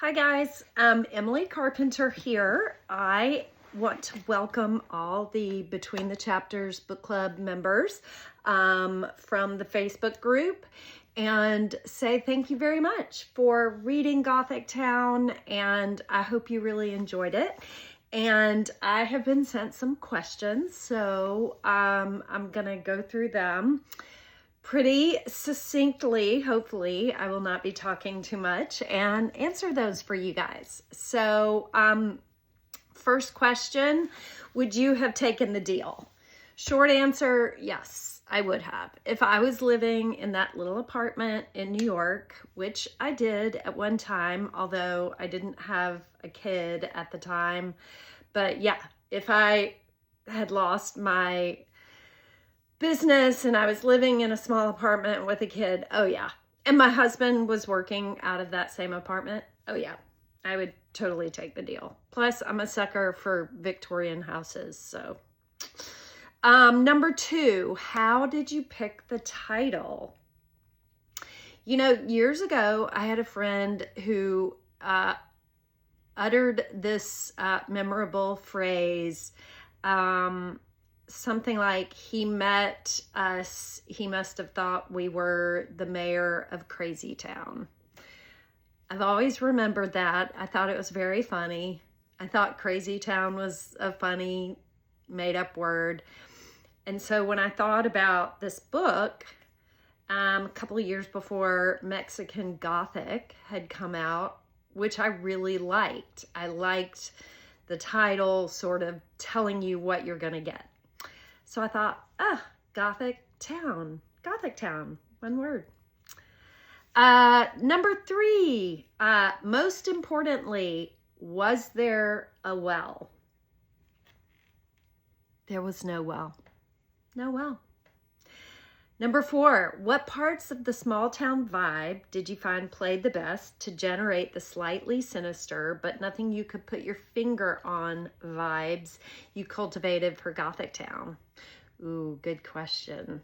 Hi guys, Emily Carpenter here. I want to welcome all the Between the Chapters Book Club members from the Facebook group and say thank you very much for reading GOTHICTOWN, and I hope you really enjoyed it. And I have been sent some questions, so I'm gonna go through them pretty succinctly. Hopefully I will not be talking too much, and answer those for you guys. So first question, would you have taken the deal? Short answer, yes, I would have. If I was living in that little apartment in New York, which I did at one time, although I didn't have a kid at the time. But yeah, if I had lost my business and I was living in a small apartment with a kid, oh yeah. And my husband was working out of that same apartment, oh yeah, I would totally take the deal. Plus, I'm a sucker for Victorian houses, so. Number 2, how did you pick the title? You know, years ago, I had a friend who uttered this memorable phrase, something like, he met us, he must have thought we were the mayor of Crazy Town. I've always remembered that. I thought it was very funny. I thought Crazy Town was a funny made-up word. And so when I thought about this book, a couple of years before Mexican Gothic had come out, which I really liked. I liked the title sort of telling you what you're going to get. So I thought, GOTHICTOWN, GOTHICTOWN, one word. Number 3, most importantly, was there a well? There was no well. No well. Number 4, what parts of the small town vibe did you find played the best to generate the slightly sinister, but nothing you could put your finger on vibes you cultivated for GOTHICTOWN? Ooh, good question.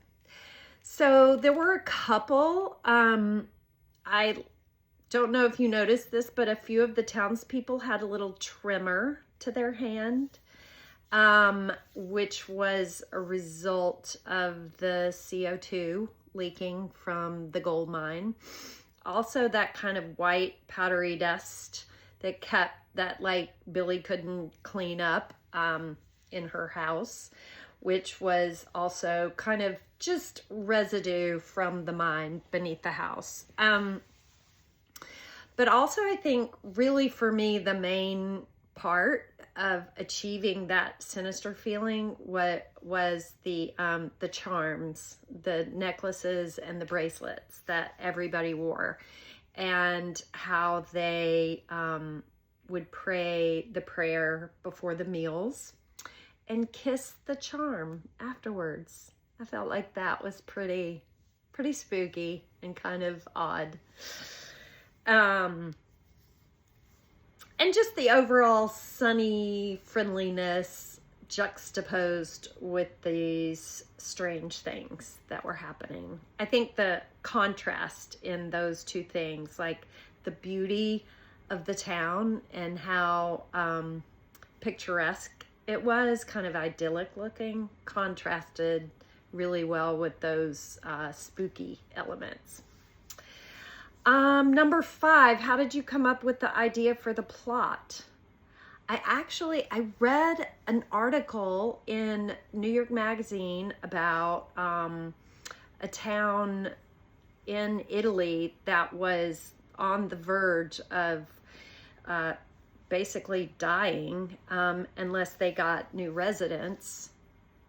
So there were a couple. I don't know if you noticed this, but a few of the townspeople had a little trimmer to their hand, which was a result of the CO2 leaking from the gold mine. Also, that kind of white powdery dust that like Billy couldn't clean up in her house, which was also kind of just residue from the mine beneath the house. But also, I think really for me, the main part of achieving that sinister feeling was the charms, the necklaces and the bracelets that everybody wore, and how they would pray the prayer before the meals and kiss the charm afterwards. I felt like that was pretty spooky and kind of odd. And just the overall sunny friendliness juxtaposed with these strange things that were happening. I think the contrast in those two things, like the beauty of the town and how picturesque it was, kind of idyllic looking, contrasted really well with those spooky elements. Number 5, how did you come up with the idea for the plot? I read an article in New York Magazine about a town in Italy that was on the verge of basically dying unless they got new residents.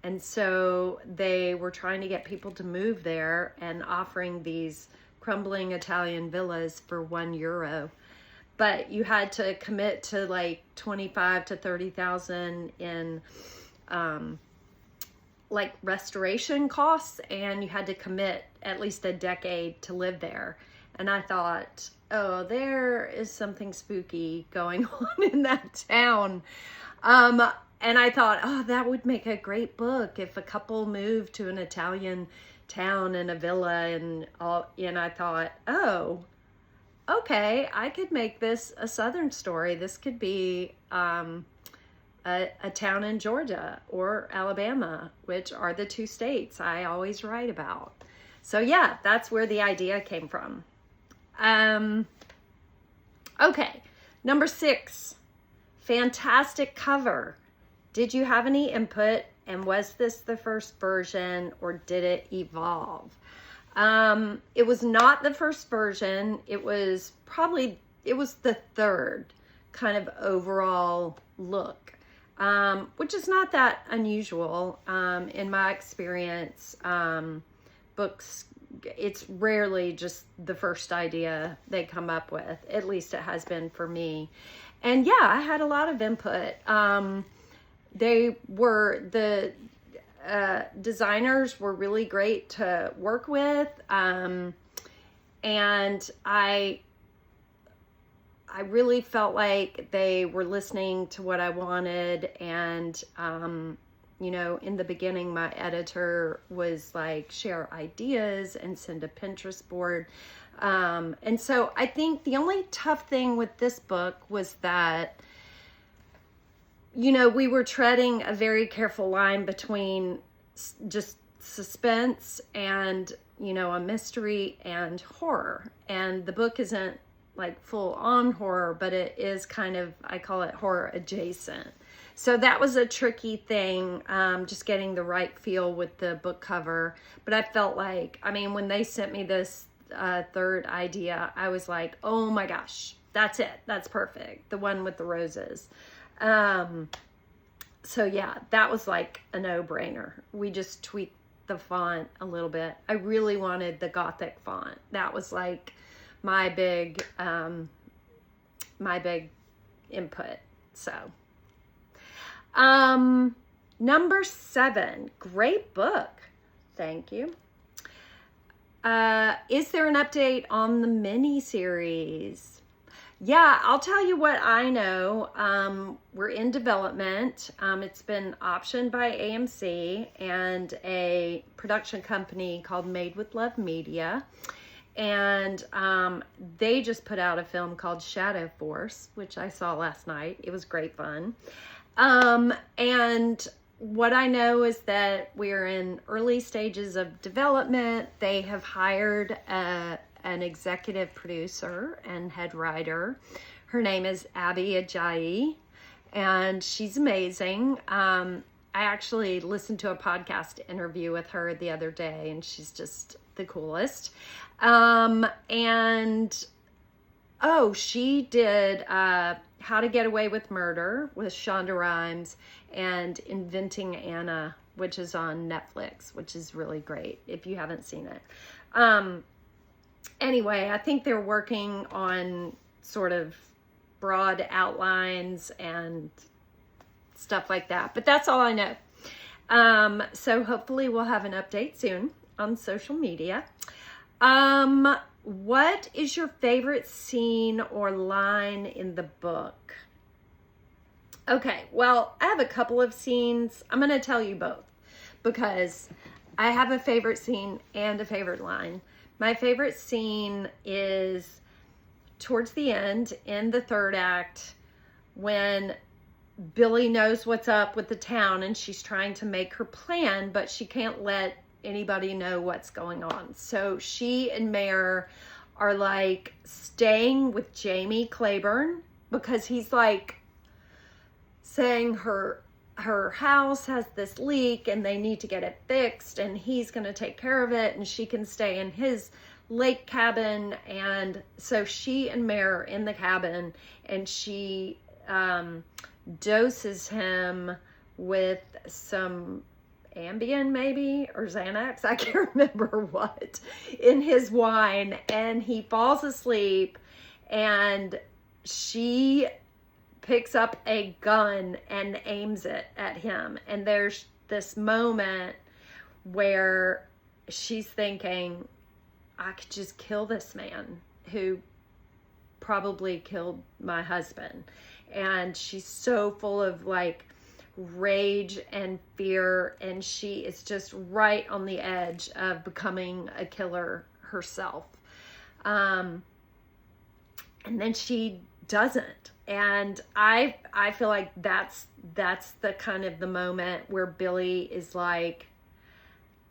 And so they were trying to get people to move there and offering these crumbling Italian villas for €1. But you had to commit to like 25 to 30,000 in like restoration costs, and you had to commit at least a decade to live there. And I thought, oh, there is something spooky going on in that town. And I thought, oh, that would make a great book if a couple moved to an Italian town in a villa and all. And I thought, oh, okay, I could make this a Southern story. This could be a town in Georgia or Alabama, which are the two states I always write about. So yeah, that's where the idea came from. Okay, number 6, fantastic cover. Did you have any input, and was this the first version or did it evolve? It was not the first version. It was the third kind of overall look, which is not that unusual. In my experience, books, it's rarely just the first idea they come up with. At least it has been for me. And yeah, I had a lot of input. The designers were really great to work with. And I really felt like they were listening to what I wanted. And, in the beginning, my editor was like, share ideas and send a Pinterest board. And so I think the only tough thing with this book was that, we were treading a very careful line between just suspense and, a mystery and horror. And the book isn't like full on horror, but it is kind of, I call it horror adjacent. So that was a tricky thing, just getting the right feel with the book cover. But I felt like, when they sent me this third idea, I was like, oh my gosh, that's it. That's perfect. The one with the roses. So yeah, that was like a no-brainer. We just tweaked the font a little bit. I really wanted the Gothic font. That was like my big input. So, number 7, great book. Thank you. Is there an update on the mini-series? Yeah, I'll tell you what I know. We're in development. It's been optioned by AMC and a production company called Made with Love Media. And they just put out a film called Shadow Force, which I saw last night. It was great fun. And what I know is that we're in early stages of development. They have hired an executive producer and head writer. Her name is Abby Ajayi, and she's amazing. I actually listened to a podcast interview with her the other day, and she's just the coolest. She did How to Get Away with Murder with Shonda Rhimes and Inventing Anna, which is on Netflix, which is really great if you haven't seen it. Anyway, I think they're working on sort of broad outlines and stuff like that, but that's all I know. So hopefully we'll have an update soon on social media. What is your favorite scene or line in the book? Okay, well, I have a couple of scenes. I'm going to tell you both because I have a favorite scene and a favorite line. My favorite scene is towards the end in the third act when Billy knows what's up with the town and she's trying to make her plan, but she can't let anybody know what's going on. So she and Mayor are like staying with Jamie Claiborne because he's like saying her house has this leak and they need to get it fixed and he's going to take care of it and she can stay in his lake cabin. And so she and Mayor are in the cabin and she doses him with some Ambien maybe or Xanax, I can't remember what, in his wine, and he falls asleep and she picks up a gun and aims it at him. And there's this moment where she's thinking, I could just kill this man who probably killed my husband. And she's so full of like rage and fear, and she is just right on the edge of becoming a killer herself. and then she doesn't. And I feel like that's the kind of the moment where Billy is like,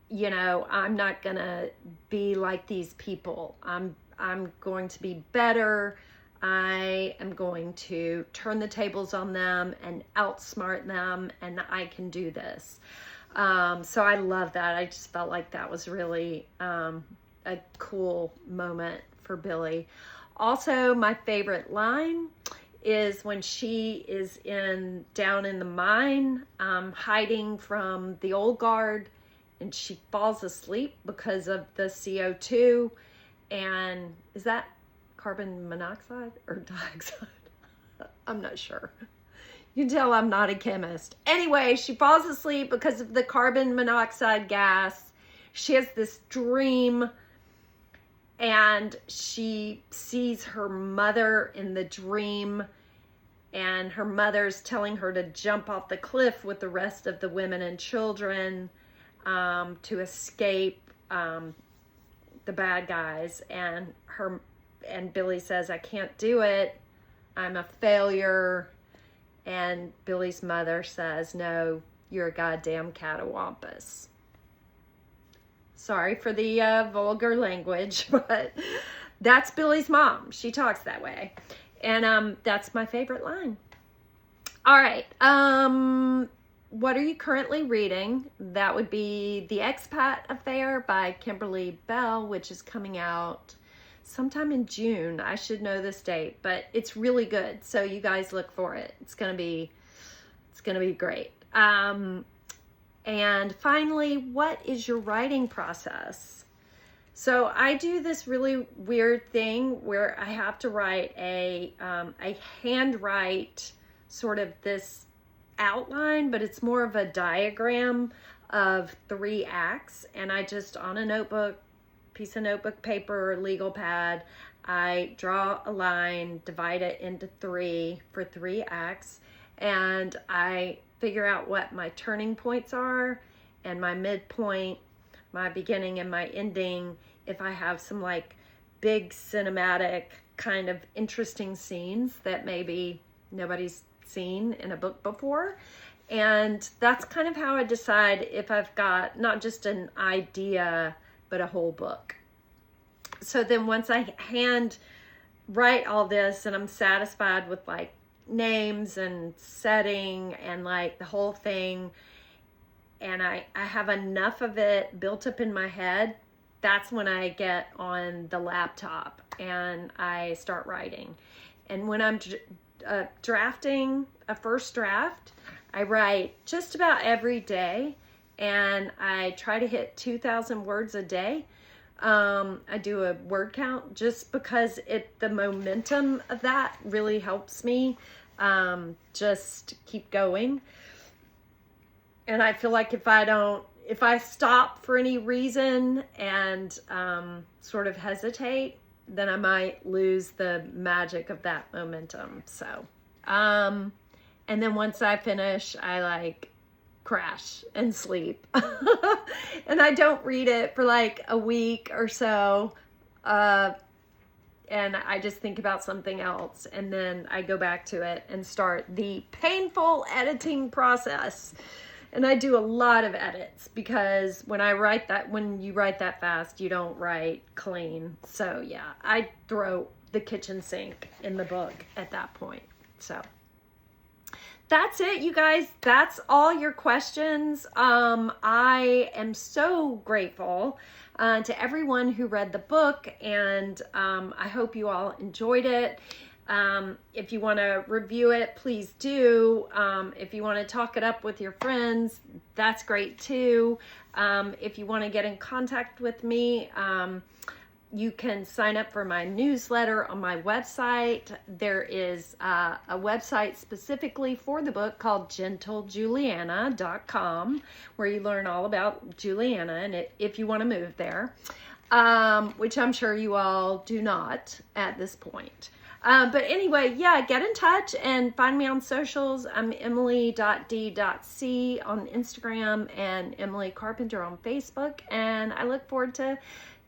you know, I'm not gonna be like these people. I'm going to be better. I am going to turn the tables on them and outsmart them, and I can do this. So I love that. I just felt like that was really a cool moment for Billy. Also, my favorite line is when she is down in the mine, hiding from the old guard, and she falls asleep because of the CO2. And is that carbon monoxide or dioxide? I'm not sure. You can tell I'm not a chemist. Anyway, she falls asleep because of the carbon monoxide gas. She has this dream, and she sees her mother in the dream, and her mother's telling her to jump off the cliff with the rest of the women and children to escape the bad guys. And Billy says, I can't do it. I'm a failure. And Billy's mother says, no, you're a goddamn catawampus. Sorry for the vulgar language, but that's Billy's mom. She talks that way. And that's my favorite line. All right. What are you currently reading? That would be The Expat Affair by Kimberly Bell, which is coming out sometime in June. I should know this date, but it's really good. So you guys look for it. It's gonna be great. And finally, what is your writing process? So I do this really weird thing where I have to write a handwrite sort of this outline, but it's more of a diagram of 3 acts. And I just, on a notebook, piece of notebook paper or legal pad, I draw a line, divide it into 3 for 3 acts, and I figure out what my turning points are and my midpoint, my beginning and my ending, if I have some like big cinematic kind of interesting scenes that maybe nobody's seen in a book before. And that's kind of how I decide if I've got not just an idea, but a whole book. So then once I hand write all this and I'm satisfied with like names and setting and like the whole thing, and I have enough of it built up in my head, that's when I get on the laptop and I start writing. And when I'm drafting a first draft, I write just about every day, and I try to hit 2,000 words a day. I do a word count just because the momentum of that really helps me just keep going. And I feel like if I stop for any reason and sort of hesitate, then I might lose the magic of that momentum. So, and then once I finish, I like crash and sleep. And I don't read it for like a week or so. And I just think about something else, and then I go back to it and start the painful editing process. And I do a lot of edits because when you write that fast, you don't write clean. So yeah, I throw the kitchen sink in the book at that point. So that's it, you guys. That's all your questions. I am so grateful to everyone who read the book, and I hope you all enjoyed it. If you want to review it, please do. If you want to talk it up with your friends, that's great too. If you want to get in contact with me, you can sign up for my newsletter on my website. There is a website specifically for the book called gentlejuliana.com, where you learn all about Juliana and if you want to move there, which I'm sure you all do not at this point. But anyway, yeah, get in touch and find me on socials. I'm emily.d.c on Instagram and Emily Carpenter on Facebook. And I look forward to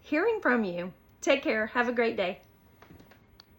hearing from you. Take care. Have a great day.